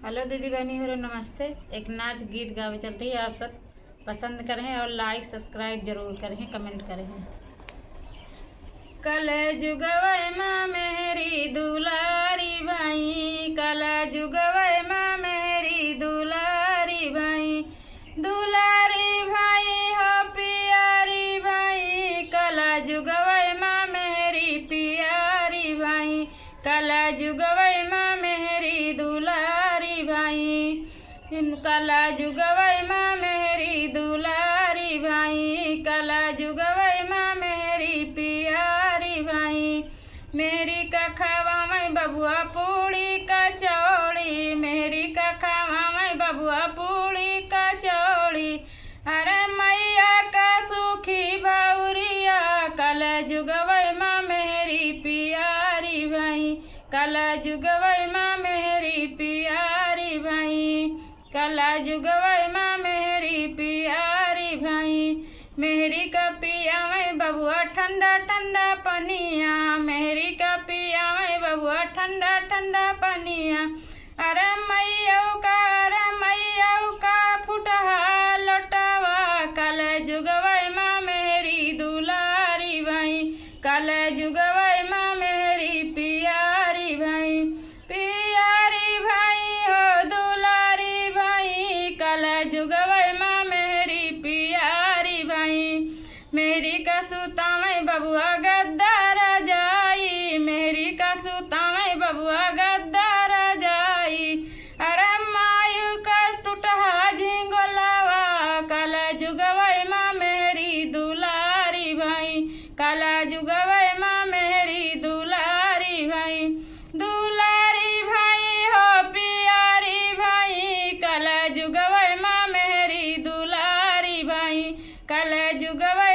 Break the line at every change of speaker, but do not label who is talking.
Hello दीदी बहनी हो नमस्ते। एक नाच गीत गावे चलते ही आप सब पसंद करें और लाइक सब्सक्राइब जरूर करें, कमेंट करें। कल जुगवै माँ मेरी दुलारी भाई, कल जुगवै माँ मेरी दुलारी भाई, दुलारी भाई हो प्यारी भाई, कल जुगवै माँ मेरी प्यारी भाई, कल जुगवै माँ मेरी दुलारी भाई, कला जुगवै माँ मेरी दुलारी भाई, कला जुगवै माँ मेरी प्यारी भाई, मेरी कखावा में बबुआ पूड़ी कचौड़ी, मेरी कखावा में बबुआ पूड़ी कचौड़ी, अरे मैया का सुखी बाउरिया, कल जुगवै माँ मेरी प्यारी भाई, कल जुगवै माँ मेरी प्यारी भाई, कला जुगवै माँ मेरी प्यारी भाई, मेरी कपिया में बबुआ ठंडा ठंडा पनिया, मेरी कपिया में बबुआ ठंडा ठंडा पनिया, अरे मैयऊ का फुटहा लोटावा, कल जुगवै माँ मेरी दुलारी भाई, कल जुगवै माँ मेरी प्यारी भाई, प्यारी भाई हो दुलारी भाई, कल जुगवै माँ मेरी प्यारी भाई, मेरी कसूता में बबुआ गद्दार जाई, मेरी कसूता में बबुआ गद्दार जाई, अरे मायू का टूटहा झिंगोलावा, कल जुगवै माँ मेरी दुलारी भाई, कल जुगवै माँ मेरी दुलारी भाई, दुलारी भाई हो प्यारी भाई, कल जुगवै माँ मेरी दुलारी भाई, कल जुगवै